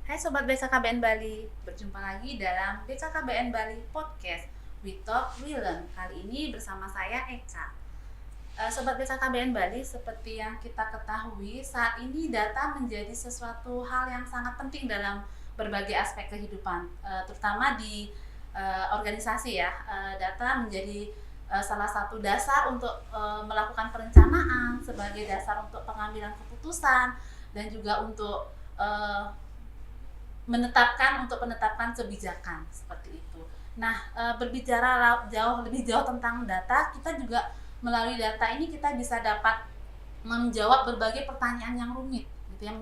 Hai Sobat BKKBN Bali, berjumpa lagi dalam BKKBN Bali Podcast We Talk We Learn. Kali ini bersama saya Eka. Sobat BKKBN Bali, seperti yang kita ketahui, saat ini data menjadi sesuatu hal yang sangat penting dalam berbagai aspek kehidupan, terutama di organisasi ya. Data menjadi salah satu dasar untuk melakukan perencanaan, sebagai dasar untuk pengambilan keputusan, dan juga untuk penetapan kebijakan seperti itu. Nah, berbicara lebih jauh tentang data, kita juga melalui data ini kita bisa dapat menjawab berbagai pertanyaan yang rumit, gitu ya,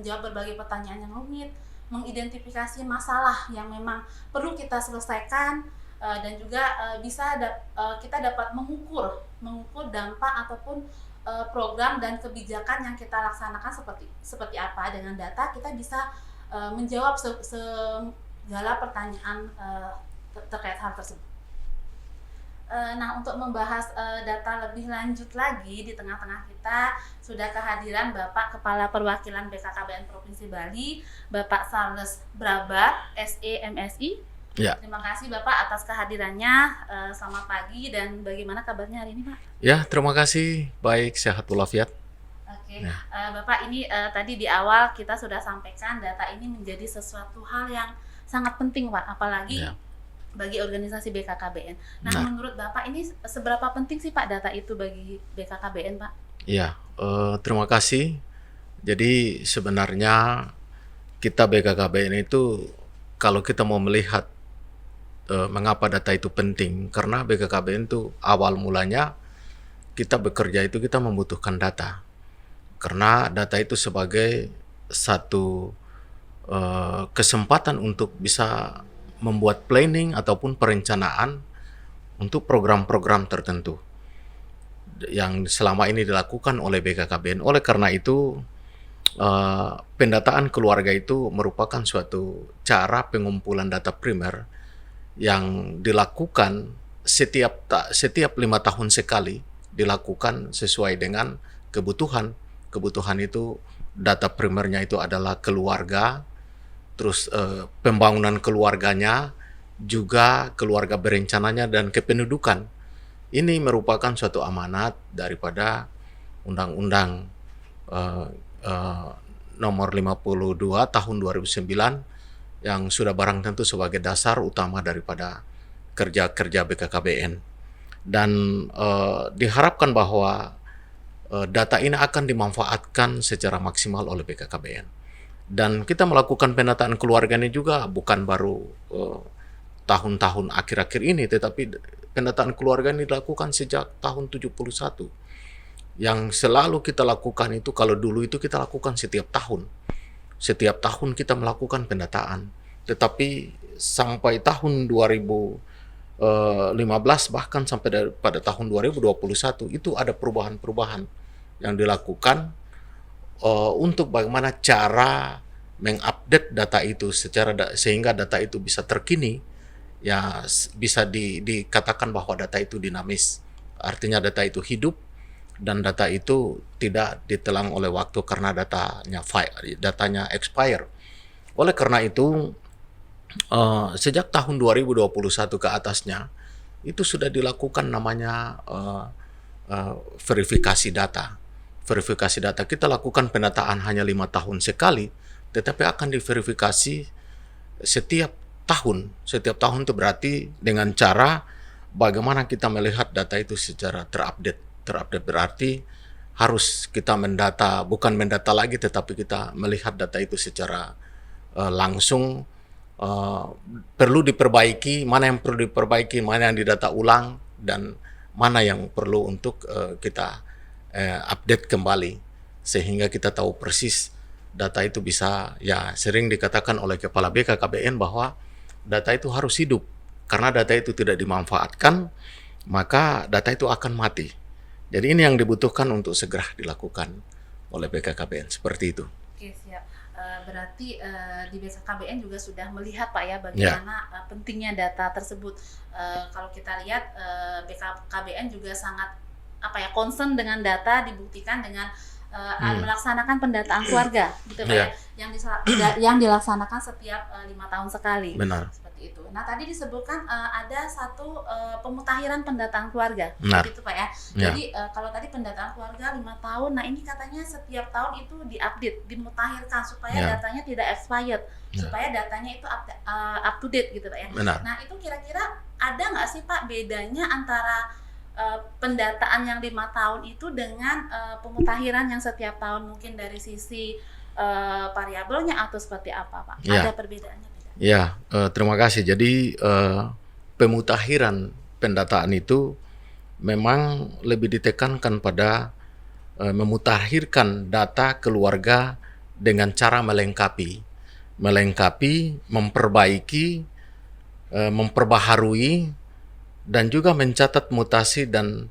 mengidentifikasi masalah yang memang perlu kita selesaikan, dan juga kita dapat mengukur dampak ataupun program dan kebijakan yang kita laksanakan seperti apa. Dengan data kita bisa menjawab segala pertanyaan terkait hal tersebut. Nah, untuk membahas data lebih lanjut lagi, di tengah-tengah kita sudah kehadiran Bapak Kepala Perwakilan BKKBN Provinsi Bali, Bapak Charles Brabar, SE/MSI. Ya. Terima kasih Bapak atas kehadirannya. Selamat pagi, dan bagaimana kabarnya hari ini Pak? Ya, terima kasih. Baik, sehat walafiat. Oke, Bapak, ini tadi di awal kita sudah sampaikan data ini menjadi sesuatu hal yang sangat penting Pak, apalagi bagi organisasi BKKBN. Nah, menurut Bapak ini seberapa penting sih Pak data itu bagi BKKBN Pak? Ya, terima kasih. Jadi sebenarnya kita BKKBN itu, kalau kita mau melihat mengapa data itu penting, karena BKKBN itu awal mulanya kita bekerja itu kita membutuhkan data. Karena data itu sebagai satu kesempatan untuk bisa membuat planning ataupun perencanaan untuk program-program tertentu yang selama ini dilakukan oleh BKKBN. Oleh karena itu, pendataan keluarga itu merupakan suatu cara pengumpulan data primer yang dilakukan setiap 5 tahun sekali, dilakukan sesuai dengan kebutuhan. Kebutuhan itu, data primernya itu adalah keluarga, terus pembangunan keluarganya, juga keluarga berencananya, dan kependudukan. Ini merupakan suatu amanat daripada Undang-Undang nomor 52 tahun 2009 yang sudah barang tentu sebagai dasar utama daripada kerja-kerja BKKBN. Dan diharapkan bahwa data ini akan dimanfaatkan secara maksimal oleh BKKBN. Dan kita melakukan penataan keluarga ini juga bukan baru tahun-tahun akhir-akhir ini, tetapi penataan keluarga ini dilakukan sejak tahun 71. Yang selalu kita lakukan itu, kalau dulu itu kita lakukan setiap tahun. Setiap tahun kita melakukan pendataan. Tetapi sampai tahun 2015 bahkan sampai pada tahun 2021 itu ada perubahan-perubahan yang dilakukan untuk bagaimana cara mengupdate data itu sehingga data itu bisa terkini, ya bisa dikatakan bahwa data itu dinamis, artinya data itu hidup dan data itu tidak ditelan oleh waktu karena datanya expire. Oleh karena itu sejak tahun 2021 ke atasnya itu sudah dilakukan namanya verifikasi data. Verifikasi data kita lakukan penataan hanya 5 tahun sekali, tetapi akan diverifikasi setiap tahun. Setiap tahun itu berarti dengan cara bagaimana kita melihat data itu secara terupdate. Terupdate berarti harus kita bukan mendata lagi, tetapi kita melihat data itu secara langsung. Perlu diperbaiki, mana yang perlu diperbaiki, mana yang didata ulang, dan mana yang perlu untuk kita update kembali, sehingga kita tahu persis data itu bisa, ya sering dikatakan oleh Kepala BKKBN bahwa data itu harus hidup, karena data itu tidak dimanfaatkan, maka data itu akan mati. Jadi ini yang dibutuhkan untuk segera dilakukan oleh BKKBN, seperti itu. Oke, siap. Berarti di BKKBN juga sudah melihat Pak ya bagaimana pentingnya data tersebut. Kalau kita lihat BKKBN juga sangat concern dengan data, dibuktikan dengan melaksanakan pendataan keluarga, gitu Pak ya, yang dilaksanakan setiap 5 tahun sekali. Benar. Seperti itu. Nah tadi disebutkan ada satu pemutakhiran pendataan keluarga, Benar. gitu Pak ya. Jadi kalau tadi pendataan keluarga 5 tahun, nah ini katanya setiap tahun itu diupdate, dimutakhirkan supaya datanya tidak expired, supaya datanya itu up to date gitu Pak ya. Benar. Nah itu kira-kira ada nggak sih Pak bedanya antara pendataan yang 5 tahun itu dengan pemutakhiran yang setiap tahun, mungkin dari sisi variabelnya atau seperti apa Pak? Ada perbedaannya? Ya, terima kasih. Jadi pemutakhiran pendataan itu memang lebih ditekankan pada memutakhirkan data keluarga dengan cara melengkapi, memperbaiki, memperbaharui, dan juga mencatat mutasi dan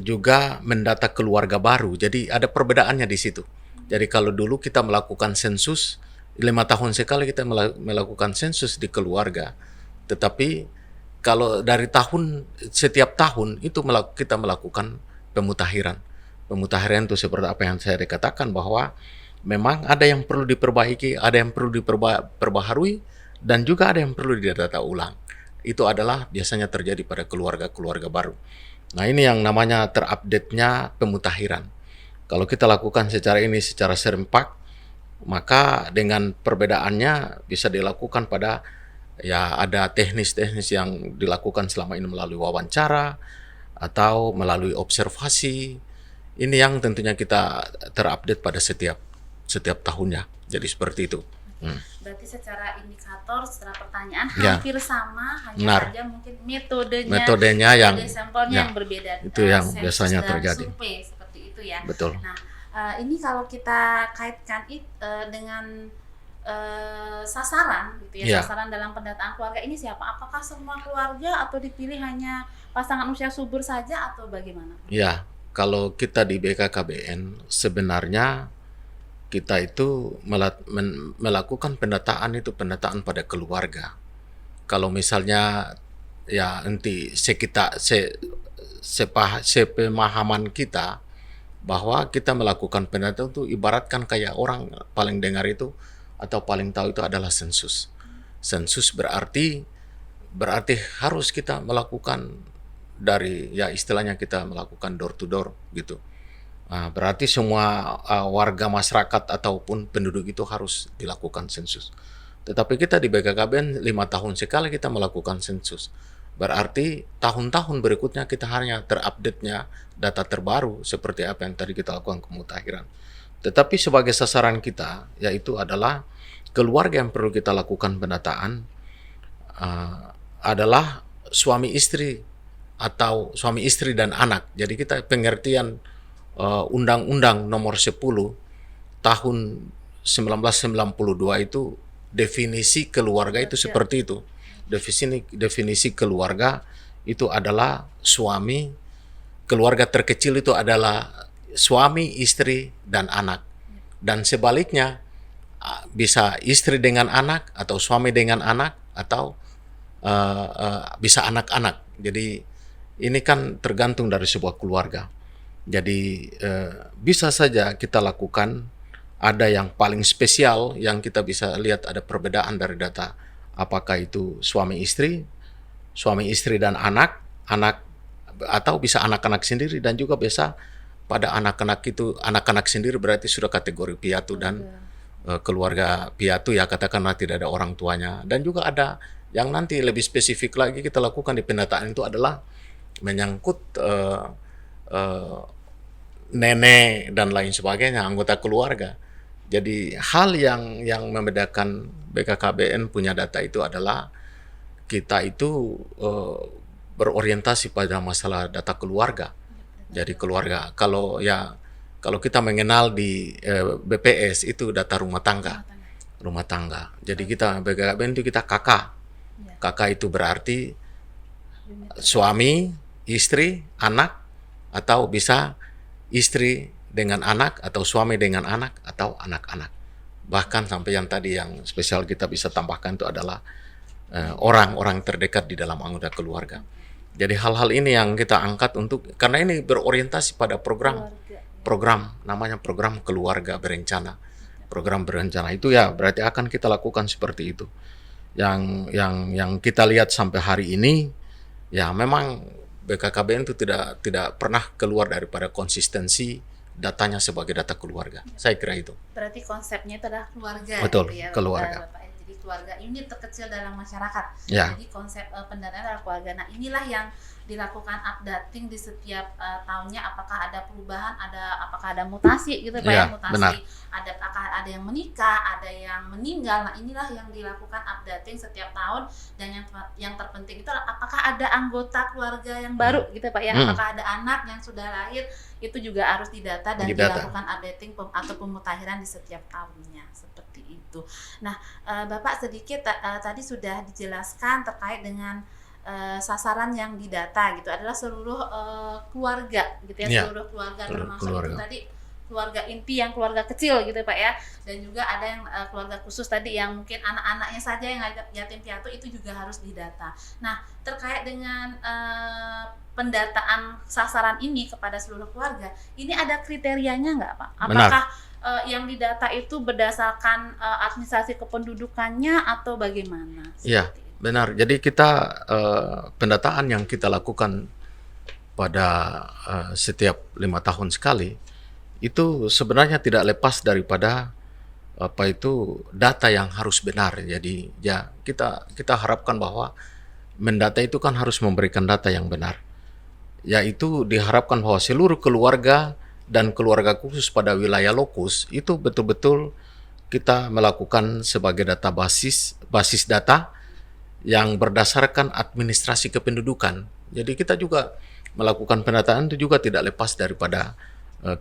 juga mendata keluarga baru. Jadi ada perbedaannya di situ. Jadi kalau dulu kita melakukan sensus 5 tahun sekali kita melakukan sensus di keluarga. Tetapi kalau dari setiap tahun itu kita melakukan pemutakhiran. Pemutakhiran itu seperti apa yang saya katakan, bahwa memang ada yang perlu diperbaiki, ada yang perlu diperbaharui, dan juga ada yang perlu didata ulang. Itu adalah biasanya terjadi pada keluarga-keluarga baru. Nah ini yang namanya terupdate-nya pemutakhiran. Kalau kita lakukan secara serempak, maka dengan perbedaannya bisa dilakukan pada ada teknis-teknis yang dilakukan selama ini melalui wawancara atau melalui observasi. Ini yang tentunya kita terupdate pada setiap tahunnya. Jadi seperti itu. Berarti secara indikator, secara pertanyaan hampir sama, hanya saja mungkin metodenya metode sampelnya yang berbeda. Itu yang biasanya terjadi. Survei seperti itu ya. Betul. Nah, ini kalau kita kaitkan dengan sasaran, gitu ya, sasaran dalam pendataan keluarga ini siapa? Apakah semua keluarga atau dipilih hanya pasangan usia subur saja atau bagaimana? Ya, kalau kita di BKKBN sebenarnya kita itu melakukan pendataan pada keluarga. Kalau misalnya nanti sepemahaman kita bahwa kita melakukan pendataan itu ibaratkan kayak orang paling dengar itu atau paling tahu itu adalah sensus. Sensus berarti harus kita melakukan dari istilahnya kita melakukan door to door gitu. Berarti semua warga masyarakat ataupun penduduk itu harus dilakukan sensus. Tetapi kita di BKKBN 5 tahun sekali kita melakukan sensus. Berarti tahun-tahun berikutnya kita hanya terupdate-nya data terbaru seperti apa yang tadi kita lakukan pemutakhiran. Tetapi sebagai sasaran kita yaitu adalah keluarga yang perlu kita lakukan pendataan adalah suami istri atau suami istri dan anak. Jadi kita pengertian Undang-Undang Nomor 10 Tahun 1992 itu definisi keluarga itu seperti itu. Definisi keluarga itu adalah suami, keluarga terkecil itu adalah suami, istri, dan anak. Dan sebaliknya bisa istri dengan anak atau suami dengan anak atau bisa anak-anak. Jadi ini kan tergantung dari sebuah keluarga. Jadi bisa saja kita lakukan, ada yang paling spesial yang kita bisa lihat ada perbedaan dari data, apakah itu suami istri dan anak atau bisa anak-anak sendiri, dan juga biasa pada anak-anak sendiri berarti sudah kategori piatu dan keluarga piatu ya, katakanlah tidak ada orang tuanya. Dan juga ada yang nanti lebih spesifik lagi kita lakukan di pendataan itu adalah menyangkut nenek dan lain sebagainya, anggota keluarga. Jadi hal yang membedakan BKKBN punya data itu adalah kita itu berorientasi pada masalah data keluarga. Jadi keluarga, kalau kita mengenal di BPS itu data rumah tangga. Jadi kita BKKBN itu kita kakak. Kakak itu berarti suami, istri, anak, atau bisa istri dengan anak atau suami dengan anak atau anak-anak. Bahkan sampai yang tadi yang spesial kita bisa tambahkan itu adalah orang-orang terdekat di dalam anggota keluarga. Jadi hal-hal ini yang kita angkat karena ini berorientasi pada program program, namanya program keluarga berencana. Program berencana itu ya berarti akan kita lakukan seperti itu. Yang kita lihat sampai hari ini ya memang BKKBN itu tidak pernah keluar daripada konsistensi datanya sebagai data keluarga. Saya kira itu. Berarti konsepnya itu adalah keluarga. Betul, gitu ya, keluarga. Bapak. Jadi keluarga unit terkecil dalam masyarakat. Ya. Jadi konsep pendanaan adalah keluarga. Nah, inilah yang dilakukan updating di setiap tahunnya, apakah ada perubahan, apakah ada mutasi gitu Pak ya, mutasi. Benar. Apakah ada yang menikah, ada yang meninggal. Nah, inilah yang dilakukan updating setiap tahun, dan yang terpenting itu apakah ada anggota keluarga yang baru gitu Pak ya. Apakah ada anak yang sudah lahir, itu juga harus didata dan dilakukan updating atau pemutakhiran di setiap tahunnya, seperti itu. Nah, Bapak sedikit tadi sudah dijelaskan terkait dengan sasaran yang didata gitu adalah seluruh keluarga gitu ya, seluruh keluarga, termasuk itu tadi keluarga inti yang keluarga kecil gitu Pak ya, dan juga ada yang keluarga khusus tadi yang mungkin anak-anaknya saja yang yatim piatu, itu juga harus didata. Nah, terkait dengan pendataan sasaran ini kepada seluruh keluarga, ini ada kriterianya nggak Pak? Apakah yang didata itu berdasarkan administrasi kependudukannya atau bagaimana? Iya, benar. Jadi kita pendataan yang kita lakukan pada setiap 5 tahun sekali itu sebenarnya tidak lepas daripada data yang harus benar. Jadi ya kita harapkan bahwa mendata itu kan harus memberikan data yang benar. Yaitu diharapkan bahwa seluruh keluarga dan keluarga khusus pada wilayah lokus itu betul-betul kita melakukan sebagai data basis data yang berdasarkan administrasi kependudukan. Jadi kita juga melakukan pendataan itu juga tidak lepas daripada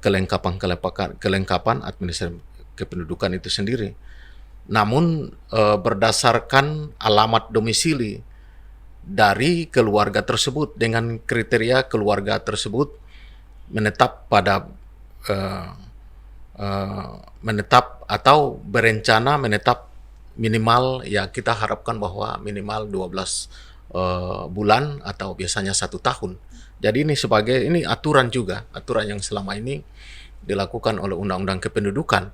kelengkapan administrasi kependudukan itu sendiri. Namun berdasarkan alamat domisili dari keluarga tersebut dengan kriteria keluarga tersebut menetap pada menetap atau berencana menetap minimal, ya kita harapkan bahwa minimal 12 bulan atau biasanya 1 tahun. Jadi ini aturan yang selama ini dilakukan oleh Undang-Undang Kependudukan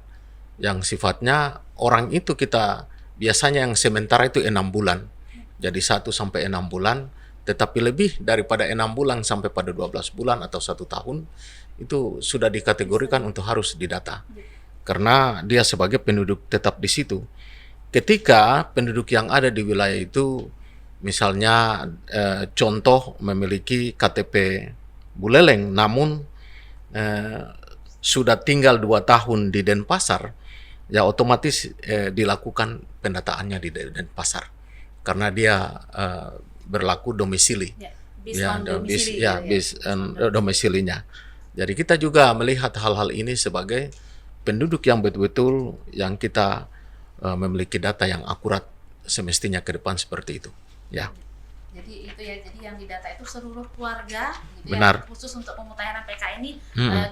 yang sifatnya orang itu kita biasanya yang sementara itu 6 bulan. Jadi 1 sampai 6 bulan, tetapi lebih daripada 6 bulan sampai pada 12 bulan atau 1 tahun itu sudah dikategorikan untuk harus didata. Karena dia sebagai penduduk tetap di situ. Ketika penduduk yang ada di wilayah itu misalnya contoh memiliki KTP Buleleng namun sudah tinggal 2 tahun di Denpasar, ya otomatis dilakukan pendataannya di Denpasar karena dia berlaku domisili. Domisilinya. Jadi kita juga melihat hal-hal ini sebagai penduduk yang betul-betul yang kita memiliki data yang akurat semestinya ke depan seperti itu. Ya. Jadi itu ya, jadi yang didata itu seluruh keluarga gitu. Benar. Ya, khusus untuk pemutahiran PK ini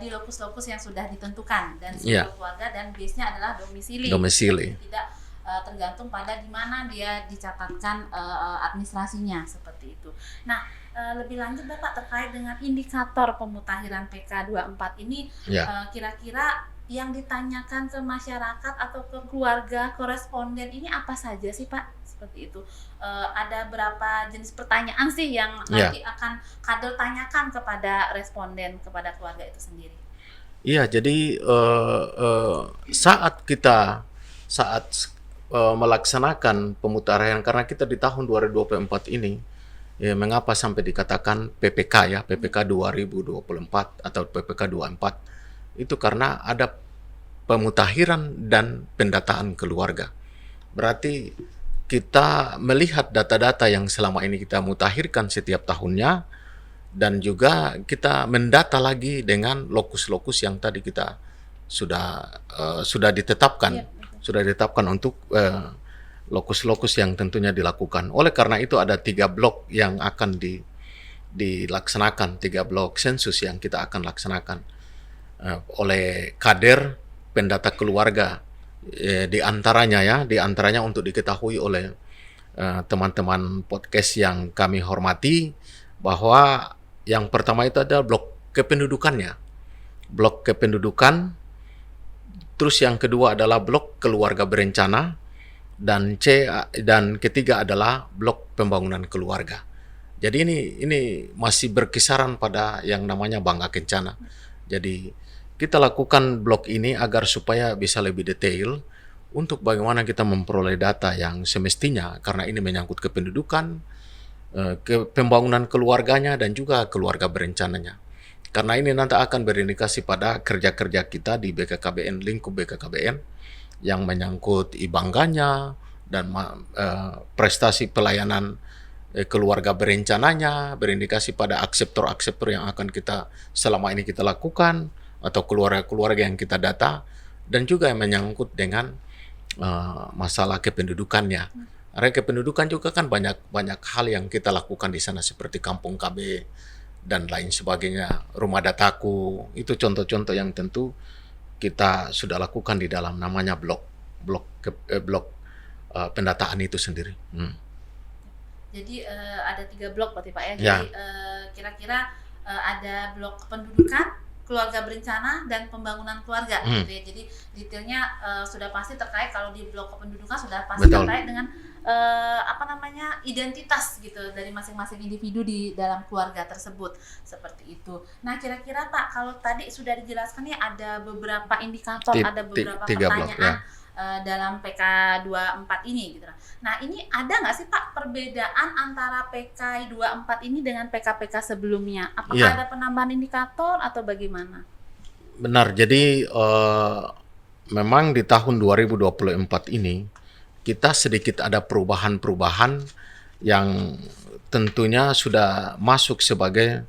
di lokus-lokus yang sudah ditentukan dan seluruh keluarga, dan base-nya adalah domisili. Tidak tergantung pada di mana dia dicatatkan administrasinya, seperti itu. Nah, lebih lanjut Bapak terkait dengan indikator pemutahiran PK 24 ini, kira-kira yang ditanyakan ke masyarakat atau ke keluarga koresponden ini apa saja sih Pak? Seperti itu. Ada berapa jenis pertanyaan sih yang nanti akan kader tanyakan kepada responden, kepada keluarga itu sendiri? Iya, jadi saat melaksanakan pemutahiran, karena kita di tahun 2024 ini, ya, mengapa sampai dikatakan PPK ya, PPK 2024 atau PPK 24, itu karena ada pemutahiran dan pendataan keluarga. Berarti kita melihat data-data yang selama ini kita mutahirkan setiap tahunnya, dan juga kita mendata lagi dengan lokus-lokus yang tadi kita sudah ditetapkan, untuk lokus-lokus yang tentunya dilakukan. Oleh karena itu ada 3 blok yang akan dilaksanakan, 3 blok sensus yang kita akan laksanakan oleh kader pendata keluarga, di antaranya untuk diketahui oleh teman-teman podcast yang kami hormati, bahwa yang pertama itu adalah blok kependudukannya. blok kependudukan, terus yang kedua adalah blok keluarga berencana, dan ketiga adalah blok pembangunan keluarga. Jadi ini masih berkisaran pada yang namanya Bangga Kencana. Jadi kita lakukan blok ini agar supaya bisa lebih detail untuk bagaimana kita memperoleh data yang semestinya, karena ini menyangkut kependudukan, ke pembangunan keluarganya, dan juga keluarga berencananya. Karena ini nanti akan berindikasi pada kerja-kerja kita di BKKBN, lingkup BKKBN, yang menyangkut ibangganya dan prestasi pelayanan keluarga berencananya, berindikasi pada akseptor-akseptor yang akan kita selama ini kita lakukan, atau keluarga-keluarga yang kita data, dan juga yang menyangkut dengan masalah kependudukannya. Karena kependudukan juga kan banyak hal yang kita lakukan di sana, seperti kampung KB dan lain sebagainya, rumah dataku. Itu contoh-contoh yang tentu kita sudah lakukan di dalam namanya blok pendataan itu sendiri. Jadi ada 3 blok berarti Pak ya. Ya. Jadi kira-kira ada blok kependudukan, keluarga berencana, dan pembangunan keluarga. Gitu ya. Jadi detailnya sudah pasti terkait, kalau di blok kependudukan sudah pasti Betul. terkait dengan identitas gitu dari masing-masing individu di dalam keluarga tersebut, seperti itu. Nah, kira-kira Pak, kalau tadi sudah dijelaskan nih ada beberapa indikator, ada beberapa 3 blok, pertanyaan ya. Dalam PK 24 ini gitu. Nah, ini ada nggak sih Pak perbedaan antara PK 24 ini dengan PK-PK sebelumnya? Apakah Iya. ada penambahan indikator atau bagaimana? Benar, jadi memang di tahun 2024 ini kita sedikit ada perubahan-perubahan yang tentunya sudah masuk sebagai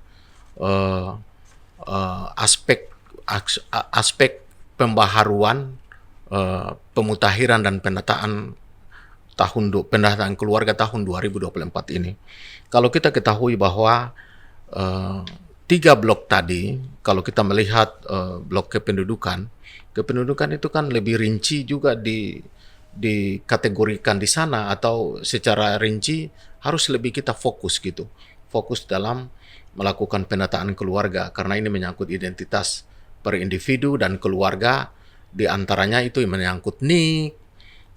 aspek pembaharuan, pemutakhiran dan pendataan keluarga tahun 2024 ini. Kalau kita ketahui bahwa 3 blok tadi, kalau kita melihat blok kependudukan itu kan lebih rinci juga dikategorikan di sana, atau secara rinci harus lebih kita fokus dalam melakukan pendataan keluarga, karena ini menyangkut identitas per individu dan keluarga, di antaranya itu menyangkut NIK,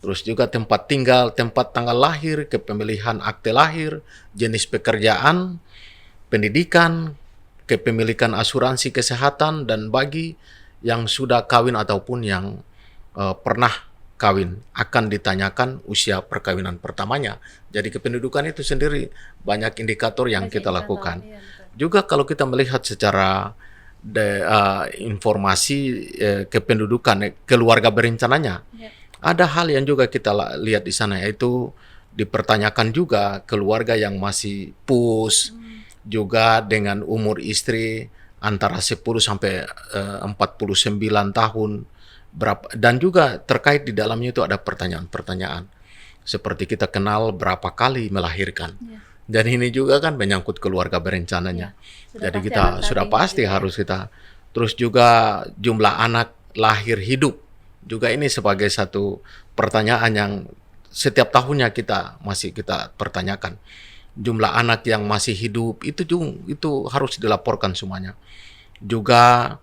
terus juga tempat tinggal, tempat tanggal lahir, kepemilikan akte lahir, jenis pekerjaan, pendidikan, kepemilikan asuransi kesehatan, dan bagi yang sudah kawin ataupun yang pernah kawin akan ditanyakan usia perkawinan pertamanya. Jadi kependudukan itu sendiri banyak indikator yang kita lakukan. Iya, Juga kalau kita melihat secara informasi kependudukan keluarga berencananya, ya. ada hal yang juga kita lihat di sana, yaitu dipertanyakan juga keluarga yang masih pus, juga dengan umur istri antara 10 sampai 49 tahun, dan juga terkait di dalamnya itu ada pertanyaan-pertanyaan seperti kita kenal berapa kali melahirkan. Ya. Dan ini juga kan menyangkut keluarga berencananya. Jadi kita sudah pasti harus kita. Terus juga jumlah anak lahir hidup juga ini sebagai satu pertanyaan yang setiap tahunnya kita pertanyakan. Jumlah anak yang masih hidup itu harus dilaporkan semuanya. Juga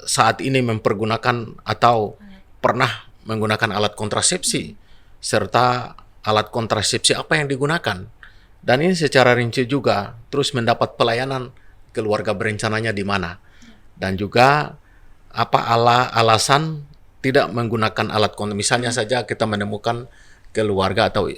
saat ini mempergunakan atau pernah menggunakan alat kontrasepsi, serta alat kontrasepsi apa yang digunakan. Dan ini secara rinci juga, terus mendapat pelayanan keluarga berencananya di mana. Dan juga apa alasan tidak menggunakan alat kontrasepsi. Misalnya saja kita menemukan keluarga atau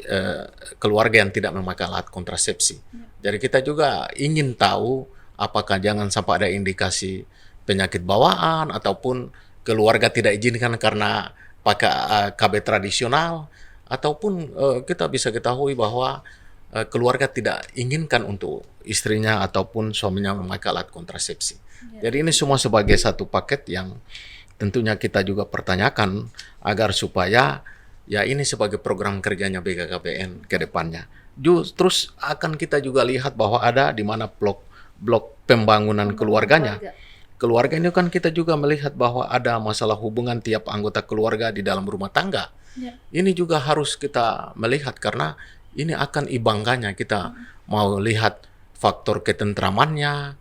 keluarga yang tidak memakai alat kontrasepsi. Jadi kita juga ingin tahu apakah jangan sampai ada indikasi penyakit bawaan, ataupun keluarga tidak izinkan karena pakai KB tradisional, ataupun kita bisa ketahui bahwa keluarga tidak inginkan untuk istrinya ataupun suaminya memakai alat kontrasepsi. Jadi ini semua sebagai satu paket yang tentunya kita juga pertanyakan agar supaya ya ini sebagai program kerjanya BKKBN ke depannya. Terus akan kita juga lihat bahwa ada di mana blok pembangunan keluarganya. Keluarga ini kan kita juga melihat bahwa ada masalah hubungan tiap anggota keluarga di dalam rumah tangga. Ini juga harus kita melihat, karena ini akan ibangganya. Kita mau lihat faktor ketentramannya,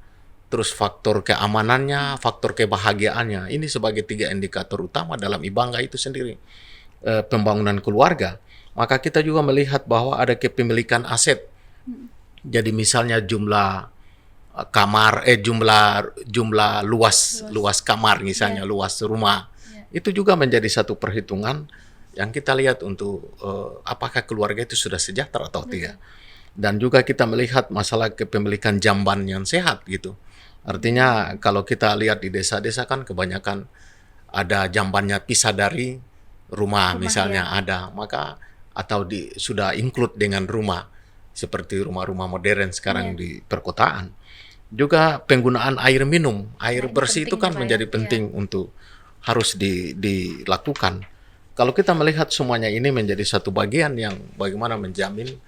terus faktor keamanannya, faktor kebahagiaannya. Ini sebagai 3 indikator utama dalam Ibangga itu sendiri, pembangunan keluarga. Maka kita juga melihat bahwa ada kepemilikan aset. Jadi misalnya jumlah kamar, jumlah luas kamar misalnya, luas rumah. Itu juga menjadi satu perhitungan yang kita lihat untuk apakah keluarga itu sudah sejahtera atau tidak. Dan juga kita melihat masalah kepemilikan jamban yang sehat gitu. Artinya kalau kita lihat di desa-desa kan kebanyakan ada jambannya pisah dari rumah misalnya ada, maka atau sudah include dengan rumah seperti rumah-rumah modern sekarang di perkotaan. Juga penggunaan air minum, air bersih itu kan menjadi penting untuk harus dilakukan. Kalau kita melihat semuanya ini menjadi satu bagian yang bagaimana menjamin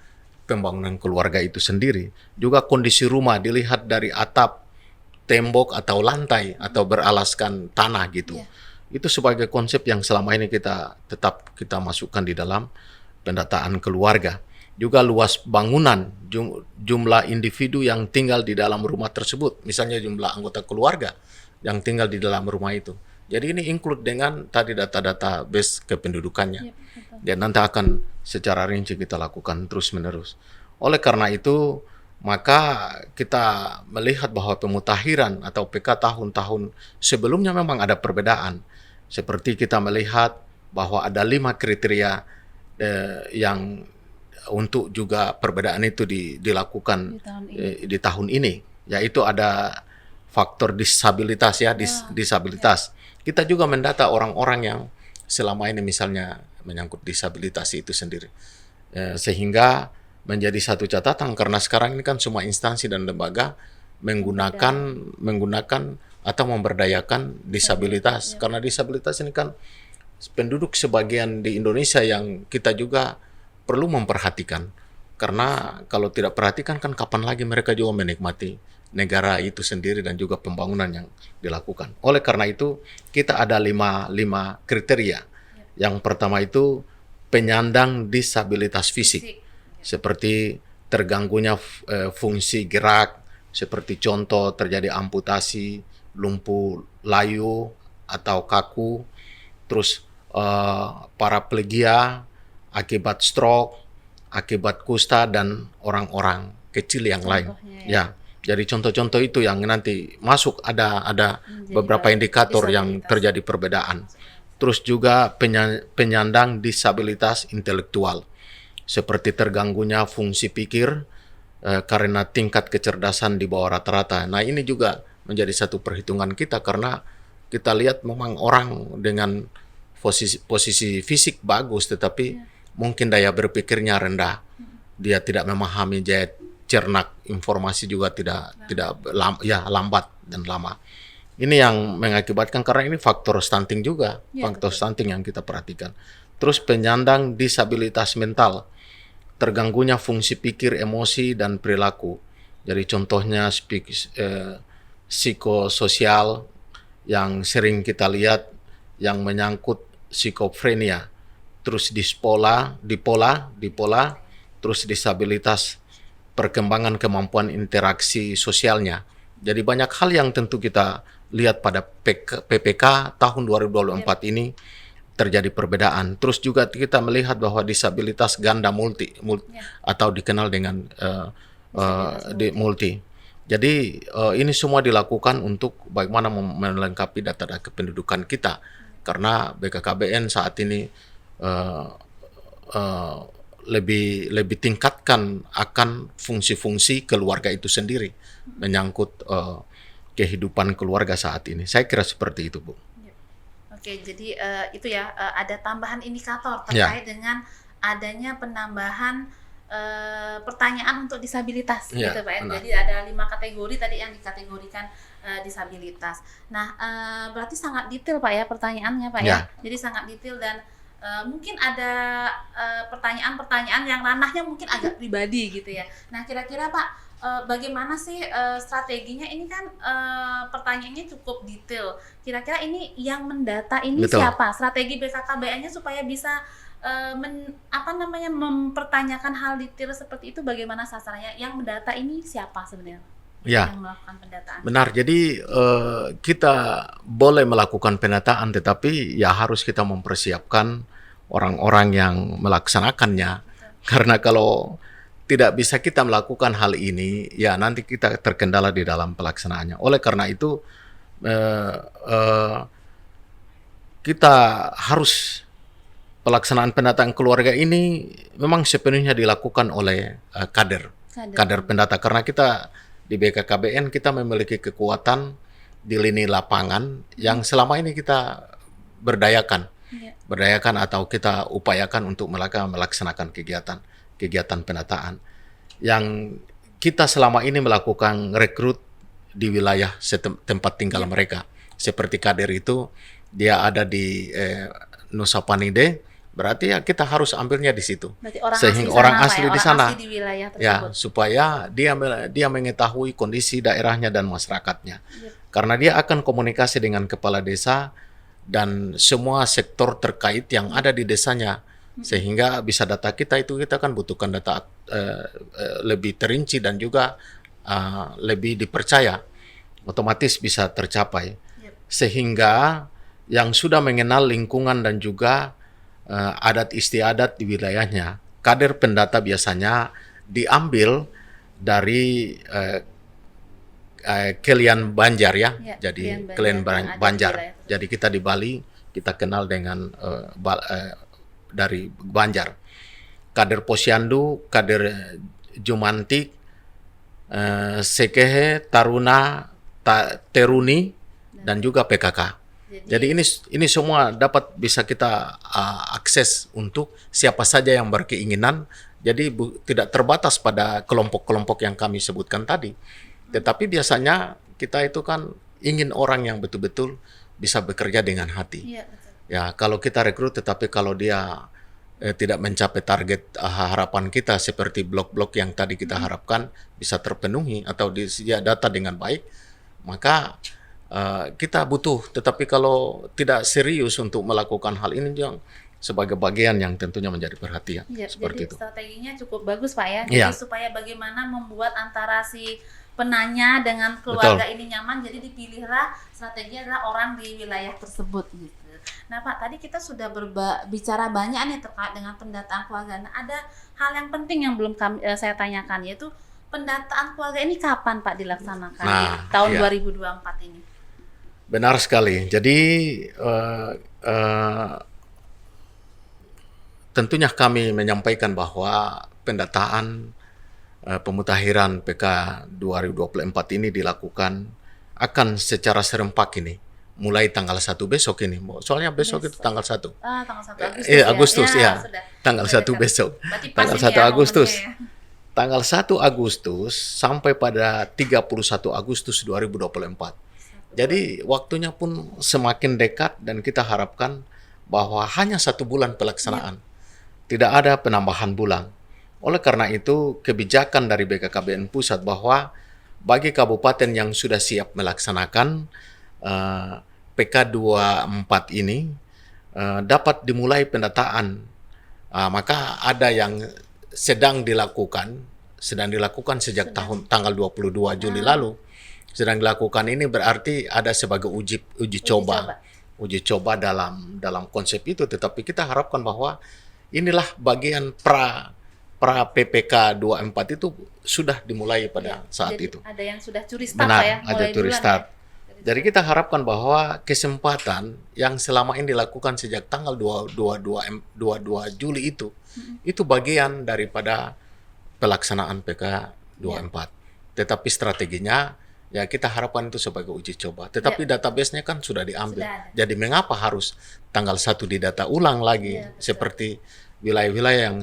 pembangunan keluarga itu sendiri. Juga kondisi rumah dilihat dari atap, tembok atau lantai atau beralaskan tanah gitu. Itu sebagai konsep yang selama ini kita masukkan di dalam pendataan keluarga. Juga luas bangunan, jumlah individu yang tinggal di dalam rumah tersebut, misalnya jumlah anggota keluarga yang tinggal di dalam rumah itu. Jadi ini include dengan tadi data-data base kependudukannya. Dan nanti akan secara rinci kita lakukan terus-menerus. Oleh karena itu, maka kita melihat bahwa pemutakhiran atau PK tahun-tahun sebelumnya memang ada perbedaan. Seperti kita melihat bahwa ada 5 kriteria yang untuk juga perbedaan itu dilakukan di tahun ini, yaitu ada faktor disabilitas disabilitas. Kita juga mendata orang-orang yang selama ini misalnya menyangkut disabilitas itu sendiri, sehingga menjadi satu catatan karena sekarang ini kan semua instansi dan lembaga menggunakan atau memberdayakan disabilitas, karena disabilitas ini kan penduduk sebagian di Indonesia yang kita juga perlu memperhatikan, karena kalau tidak perhatikan kan kapan lagi mereka juga menikmati negara itu sendiri dan juga pembangunan yang dilakukan. Oleh karena itu kita ada 5 kriteria. Yang pertama itu penyandang disabilitas fisik, seperti terganggunya fungsi gerak, seperti contoh terjadi amputasi, lumpuh layu atau kaku, terus paraplegia akibat stroke, akibat kusta, dan orang-orang kecil yang lain. Ya, jadi contoh-contoh itu yang nanti masuk ada beberapa indikator yang terjadi perbedaan. Terus juga penyandang disabilitas intelektual, seperti terganggunya fungsi pikir karena tingkat kecerdasan di bawah rata-rata. Nah, ini juga menjadi satu perhitungan kita karena kita lihat memang orang dengan posisi fisik bagus, tetapi mungkin daya berpikirnya rendah. Dia tidak memahami daya cernak informasi juga lambat dan lama. Ini yang mengakibatkan, karena ini faktor stunting juga, faktor stunting yang kita perhatikan. Terus penyandang disabilitas mental, terganggunya fungsi pikir, emosi, dan perilaku. Jadi contohnya psikososial yang sering kita lihat yang menyangkut psikofrenia, terus dipola, terus disabilitas perkembangan kemampuan interaksi sosialnya. Jadi banyak hal yang tentu kita lihat pada PPK tahun 2024 ini terjadi perbedaan. Terus juga kita melihat bahwa disabilitas ganda multi atau dikenal dengan multi. Jadi ini semua dilakukan untuk bagaimana melengkapi data-data kependudukan kita. Karena BKKBN saat ini lebih tingkatkan akan fungsi-fungsi keluarga itu sendiri, menyangkut kehidupan keluarga saat ini. Saya kira seperti itu, Bu. Oke, jadi itu ya, ada tambahan indikator terkait dengan adanya penambahan pertanyaan untuk disabilitas, gitu Pak. Jadi ada 5 kategori tadi yang dikategorikan disabilitas. Nah, berarti sangat detail Pak ya pertanyaannya Pak ya. Jadi sangat detail dan mungkin ada pertanyaan-pertanyaan yang ranahnya mungkin agak pribadi gitu ya. Nah, kira-kira Pak, bagaimana sih strateginya? Ini kan pertanyaannya cukup detail. Kira-kira ini yang mendata ini siapa? Strategi BKKBN-nya supaya bisa mempertanyakan hal detail seperti itu, bagaimana sasarannya? Yang mendata ini siapa sebenarnya? Ya, yang melakukan pendataan. benar. Jadi kita boleh melakukan penataan, tetapi ya harus kita mempersiapkan orang-orang yang melaksanakannya. Karena kalau tidak bisa kita melakukan hal ini, ya nanti kita terkendala di dalam pelaksanaannya. Oleh karena itu, eh, eh, kita harus pelaksanaan penataan keluarga ini memang sepenuhnya dilakukan oleh kader pendata, karena kita di BKKBN kita memiliki kekuatan di lini lapangan yang selama ini kita berdayakan Ya. berdayakan atau kita upayakan untuk melaksanakan kegiatan penataan yang kita selama ini melakukan rekrut di wilayah tempat tinggal mereka. Seperti kader itu dia ada di Nusa Penida, berarti ya kita harus ambilnya di situ. Berarti orang Sehingga asli orang sana, Pak, asli ya? di Orang sana. asli di wilayah Ya, tersebut. supaya dia mengetahui kondisi daerahnya dan masyarakatnya. Yep. Karena dia akan komunikasi dengan kepala desa dan semua sektor terkait yang ada di desanya, sehingga bisa data kita kan butuhkan data lebih terinci dan juga lebih dipercaya, otomatis bisa tercapai. Yep. Sehingga yang sudah mengenal lingkungan dan juga adat istiadat di wilayahnya, kader pendata biasanya diambil dari Kelian Banjar ya, Ya, jadi Kelian Kelian Banjar yang ada di Banjar. wilayah tersebut. Jadi kita di Bali kita kenal dengan dari Banjar. Kader Posyandu, kader Jumantik, Sekehe, Taruna, Teruni, dan juga PKK. Jadi ini semua dapat bisa kita akses untuk siapa saja yang berkeinginan. Jadi tidak terbatas pada kelompok-kelompok yang kami sebutkan tadi. Tetapi biasanya kita itu kan ingin orang yang betul-betul bisa bekerja dengan hati. Iya, betul. Ya, kalau kita rekrut tetapi kalau dia tidak mencapai target harapan kita seperti blok-blok yang tadi kita harapkan bisa terpenuhi atau dia data dengan baik, maka kita butuh. Tetapi kalau tidak serius untuk melakukan hal ini yang sebagai bagian yang tentunya menjadi perhatian. Ya, seperti jadi itu. strateginya cukup bagus, Pak, ya. Iya. Jadi supaya bagaimana membuat antara si penanya dengan keluarga ini nyaman, jadi dipilihlah strategi adalah orang di wilayah tersebut gitu. Nah, Pak, tadi kita sudah bicara banyak nih terkait dengan pendataan keluarga. Nah, ada hal yang penting yang belum saya tanyakan, yaitu pendataan keluarga ini kapan, Pak, dilaksanakan di tahun 2024 ini? Benar sekali. Jadi tentunya kami menyampaikan bahwa pendataan pemutahiran PK 2024 ini dilakukan akan secara serempak ini mulai tanggal 1 besok ini. Soalnya besok itu tanggal 1. Tanggal 1 Agustus. Agustus ya. Sudah. Tanggal 1 besok. Berarti tanggal 1 ya, Agustus. ya. Tanggal 1 Agustus sampai pada 31 Agustus 2024. Jadi waktunya pun semakin dekat dan kita harapkan bahwa hanya 1 bulan pelaksanaan. Tidak ada penambahan bulan. Oleh karena itu, kebijakan dari BKKBN Pusat bahwa bagi kabupaten yang sudah siap melaksanakan PK 24 ini dapat dimulai pendataan. Maka ada yang sedang dilakukan sejak tanggal 22 Juli lalu. Sedang dilakukan ini berarti ada sebagai uji coba dalam konsep itu. Tetapi kita harapkan bahwa inilah bagian pra PPK 24 itu sudah dimulai pada saat jadi itu. Ada yang sudah curi start. Benar, ya, ada curi start. Jadi kita harapkan bahwa kesempatan yang selama ini dilakukan sejak tanggal 22 Juli itu bagian daripada pelaksanaan PK 24. Tetapi strateginya ya kita harapkan itu sebagai uji coba. Tetapi database-nya kan sudah diambil. Jadi mengapa harus tanggal 1 didata ulang lagi seperti wilayah-wilayah yang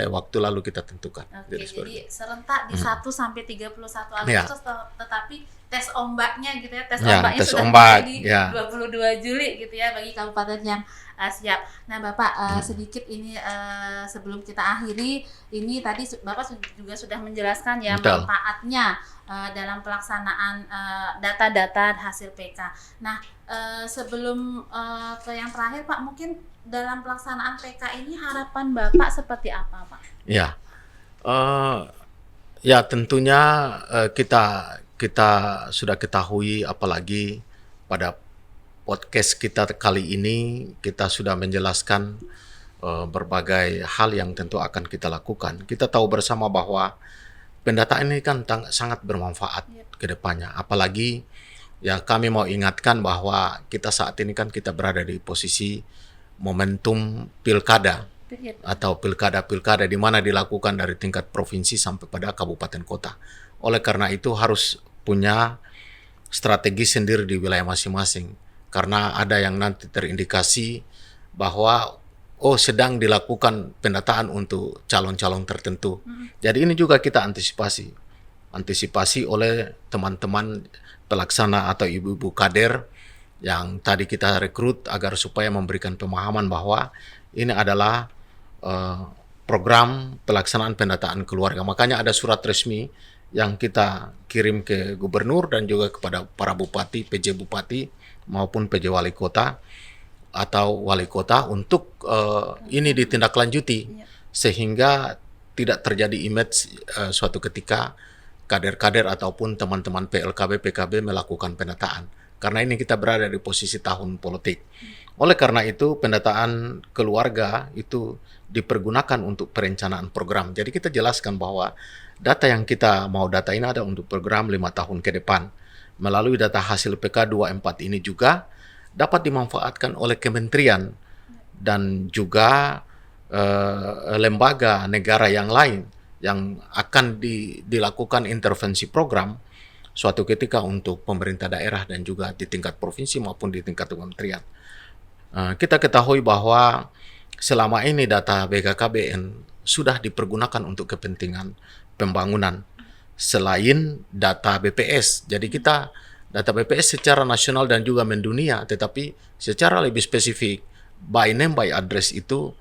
waktu lalu kita tentukan. Oke, jadi serentak di 1 sampai 31 Agustus, tetapi tes ombaknya gitu ya, ombaknya tes sudah di 22 Juli gitu ya bagi kabupaten yang siap. Nah, Bapak sedikit ini sebelum kita akhiri, ini tadi Bapak juga sudah menjelaskan ya manfaatnya dalam pelaksanaan data-data hasil PK. Nah, sebelum ke yang terakhir Pak, mungkin dalam pelaksanaan PK ini harapan Bapak seperti apa, Pak? Ya, ya tentunya kita sudah ketahui, apalagi pada podcast kita kali ini kita sudah menjelaskan berbagai hal yang tentu akan kita lakukan. Kita tahu bersama bahwa pendataan ini kan sangat bermanfaat ke depannya. Apalagi ya kami mau ingatkan bahwa kita saat ini kan kita berada di posisi momentum pilkada atau pilkada-pilkada di mana dilakukan dari tingkat provinsi sampai pada kabupaten kota. Oleh karena itu harus punya strategi sendiri di wilayah masing-masing. Karena ada yang nanti terindikasi bahwa sedang dilakukan pendataan untuk calon-calon tertentu. Jadi ini juga kita antisipasi oleh teman-teman pelaksana atau ibu-ibu kader yang tadi kita rekrut agar supaya memberikan pemahaman bahwa ini adalah program pelaksanaan pendataan keluarga. Makanya ada surat resmi yang kita kirim ke gubernur dan juga kepada para bupati, PJ bupati maupun PJ wali kota atau wali kota untuk ini ditindaklanjuti sehingga tidak terjadi image suatu ketika kader-kader ataupun teman-teman PLKB, PKB melakukan pendataan. Karena ini kita berada di posisi tahun politik. Oleh karena itu pendataan keluarga itu dipergunakan untuk perencanaan program. Jadi kita jelaskan bahwa data yang kita mau data ini ada untuk program 5 tahun ke depan. Melalui data hasil PK24 ini juga dapat dimanfaatkan oleh kementerian dan juga lembaga negara yang lain yang akan dilakukan intervensi program suatu ketika untuk pemerintah daerah dan juga di tingkat provinsi maupun di tingkat kementerian. Kita ketahui bahwa selama ini data BKKBN sudah dipergunakan untuk kepentingan pembangunan selain data BPS. Jadi kita data BPS secara nasional dan juga mendunia, tetapi secara lebih spesifik by name by address itu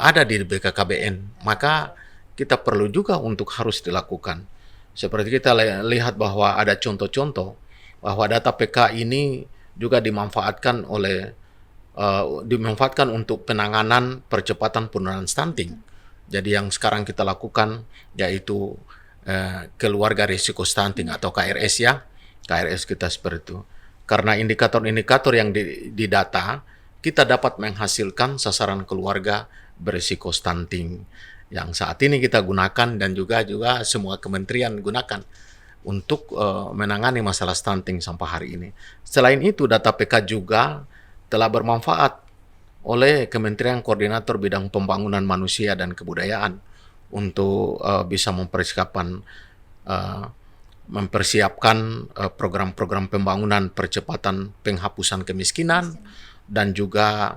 ada di BKKBN. Maka kita perlu juga untuk harus dilakukan. Seperti kita lihat bahwa ada contoh-contoh bahwa data PK ini juga dimanfaatkan untuk penanganan percepatan penurunan stunting. Jadi yang sekarang kita lakukan yaitu keluarga risiko stunting atau KRS ya. KRS kita seperti itu. Karena indikator-indikator yang didata, kita dapat menghasilkan sasaran keluarga berisiko stunting yang saat ini kita gunakan dan juga semua kementerian gunakan untuk menangani masalah stunting sampai hari ini. Selain itu, data PK juga telah bermanfaat oleh Kementerian Koordinator Bidang Pembangunan Manusia dan Kebudayaan untuk bisa mempersiapkan program-program pembangunan percepatan penghapusan kemiskinan dan juga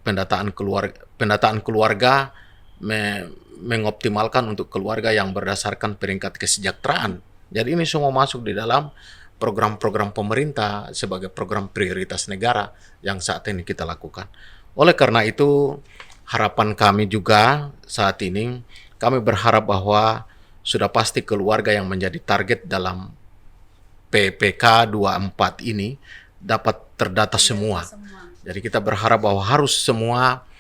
pendataan keluarga mengoptimalkan untuk keluarga yang berdasarkan peringkat kesejahteraan. Jadi ini semua masuk di dalam program-program pemerintah sebagai program prioritas negara yang saat ini kita lakukan. Oleh karena itu, harapan kami juga saat ini, kami berharap bahwa sudah pasti keluarga yang menjadi target dalam PPK 24 ini dapat terdata semua. Jadi kita berharap bahwa harus semua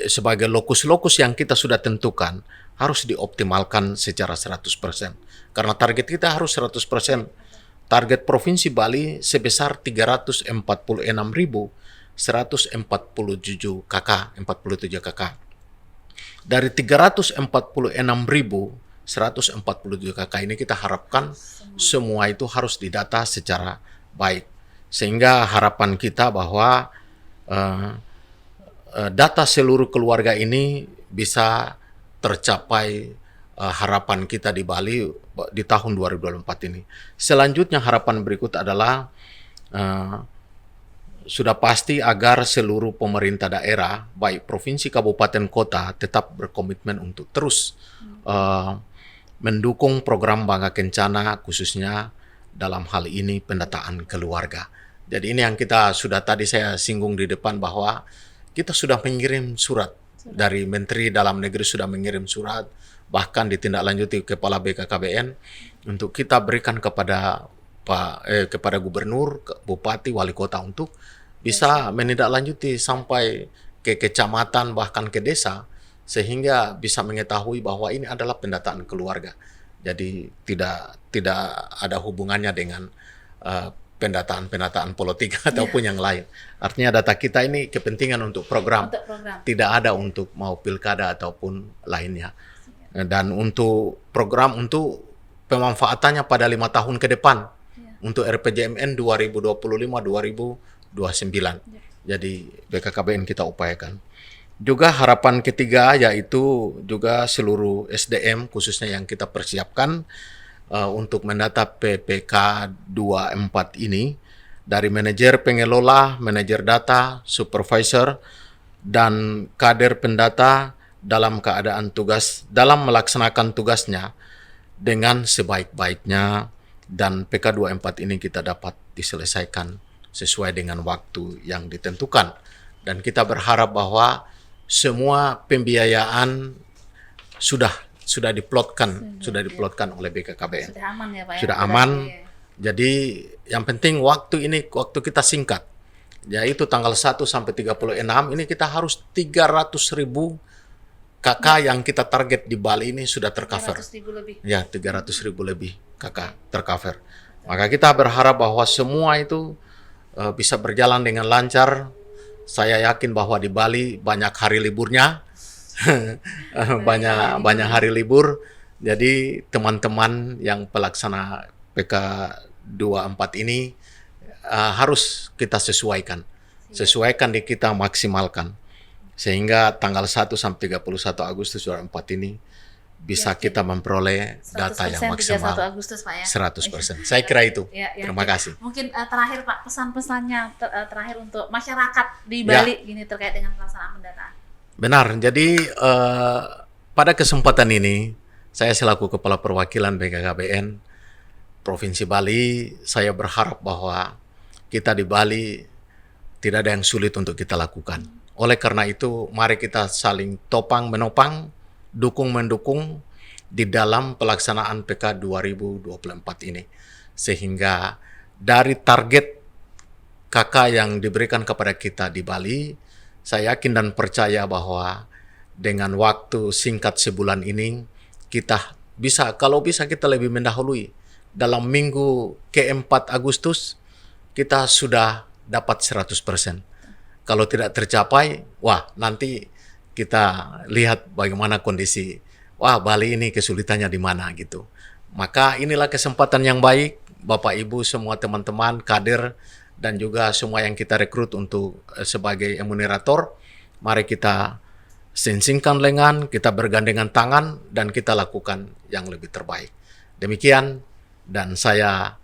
sebagai lokus-lokus yang kita sudah tentukan harus dioptimalkan secara 100%. Karena target kita harus 100%. Target Provinsi Bali sebesar 346.147 KK, 47 KK. Dari 346.147 KK ini kita harapkan semua itu harus didata secara baik. Sehingga harapan kita bahwa data seluruh keluarga ini bisa tercapai harapan kita di Bali di tahun 2024 ini. Selanjutnya harapan berikut adalah sudah pasti agar seluruh pemerintah daerah, baik provinsi, kabupaten, kota, tetap berkomitmen untuk terus mendukung program Bangga Kencana khususnya dalam hal ini pendataan keluarga. Jadi ini yang kita sudah tadi saya singgung di depan bahwa kita sudah mengirim surat dari Menteri Dalam Negeri sudah mengirim surat bahkan ditindaklanjuti Kepala BKKBN untuk kita berikan kepada kepada Gubernur, Bupati, Wali Kota untuk bisa menindaklanjuti sampai ke kecamatan bahkan ke desa sehingga bisa mengetahui bahwa ini adalah pendataan keluarga. Jadi tidak ada hubungannya dengan pendataan politik ataupun yang lain. Artinya data kita ini kepentingan untuk program, tidak ada untuk mau pilkada ataupun lainnya. Dan untuk program untuk pemanfaatannya pada 5 tahun ke depan untuk RPJMN 2025-2029. Jadi BKKBN kita upayakan. Juga harapan ketiga yaitu juga seluruh SDM khususnya yang kita persiapkan untuk mendata PPK 24 ini dari manajer pengelola, manajer data, supervisor, dan kader pendata dalam keadaan tugas, dalam melaksanakan tugasnya dengan sebaik-baiknya, dan PK 24 ini kita dapat diselesaikan sesuai dengan waktu yang ditentukan. Dan kita berharap bahwa semua pembiayaan sudah diplotkan oleh BKKBN. Sudah aman ya Pak ya? Sudah aman. Jadi yang penting waktu kita singkat. Yaitu tanggal 1 sampai 36 ini kita harus 300.000 KK yang kita target di Bali ini sudah tercover. 300.000 lebih. Ya, 300.000 lebih KK tercover. Maka kita berharap bahwa semua itu bisa berjalan dengan lancar. Saya yakin bahwa di Bali banyak hari liburnya. banyak hari libur. Jadi teman-teman yang pelaksana PK 24 ini harus kita sesuaikan di kita maksimalkan sehingga tanggal 1 sampai 31 Agustus 2024 ini bisa kita memperoleh data yang maksimal 31 Agustus Pak ya. 100%. Saya kira itu. Terima kasih. Mungkin terakhir Pak, pesan-pesannya terakhir untuk masyarakat di Bali gini terkait dengan pelaksanaan pendataan. Benar. Jadi pada kesempatan ini saya selaku Kepala Perwakilan BKKBN Provinsi Bali, saya berharap bahwa kita di Bali tidak ada yang sulit untuk kita lakukan. Oleh karena itu, mari kita saling topang-menopang, dukung-mendukung di dalam pelaksanaan PK 2024 ini. Sehingga dari target KK yang diberikan kepada kita di Bali, saya yakin dan percaya bahwa dengan waktu singkat sebulan ini, kita bisa kita lebih mendahului. Dalam minggu ke-4 Agustus, kita sudah dapat 100%. Kalau tidak tercapai, nanti kita lihat bagaimana kondisi. Bali ini kesulitannya di mana gitu. Maka inilah kesempatan yang baik, Bapak Ibu semua teman-teman, kader, dan juga semua yang kita rekrut untuk sebagai emunerator. Mari kita singkingkan lengan, kita bergandengan tangan, dan kita lakukan yang lebih terbaik. Demikian, dan saya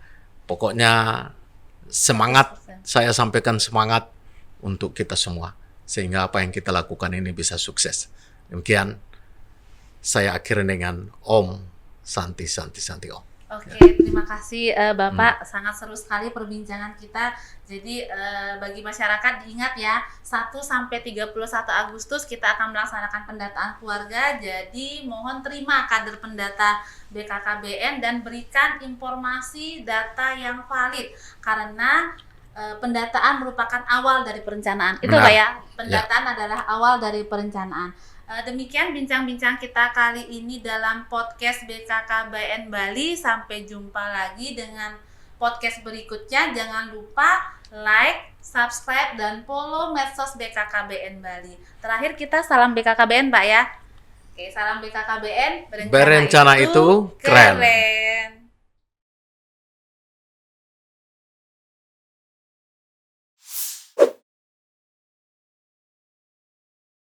pokoknya semangat, saya sampaikan semangat untuk kita semua. Sehingga apa yang kita lakukan ini bisa sukses. Demikian, saya akhiri dengan Om Santi Om. Oke, terima kasih Bapak. Sangat seru sekali perbincangan kita. Jadi bagi masyarakat diingat ya, 1 sampai 31 Agustus kita akan melaksanakan pendataan keluarga. Jadi mohon terima kader pendata BKKBN dan berikan informasi data yang valid karena pendataan merupakan awal dari perencanaan. Itu Pak ya, pendataan adalah awal dari perencanaan. Demikian bincang-bincang kita kali ini dalam podcast BKKBN Bali. Sampai jumpa lagi dengan podcast berikutnya. Jangan lupa like, subscribe, dan follow medsos BKKBN Bali. Terakhir kita salam BKKBN Pak ya. Oke, salam BKKBN. Berencana itu keren.